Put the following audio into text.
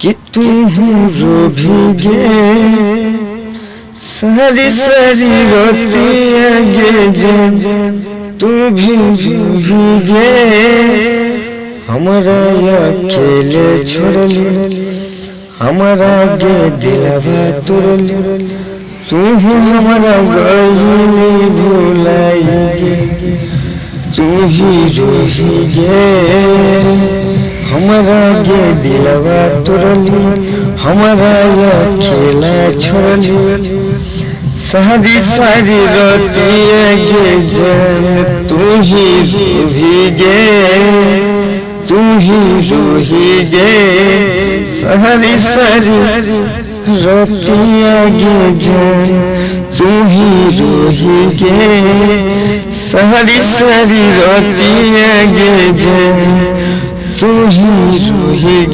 कि तू रो भीगे सारी सारी रोतियां गे तू भी भीगे हमारा अकेले छोड़ली हमारा गे दिलवा तोड़ली तू हमारा गई भुलाई गे तू ही रोही गे हमारा गे दिलवा तोड़ली हमारा अकेला छोड़ली सारी सारी रोतियां गे जान तू ही रोही गे तू ही रोही गे सारी सारी रोतियां गे जान तू ही रोही गे सारी सारी रोतियां गे जान तू ही रोही गे।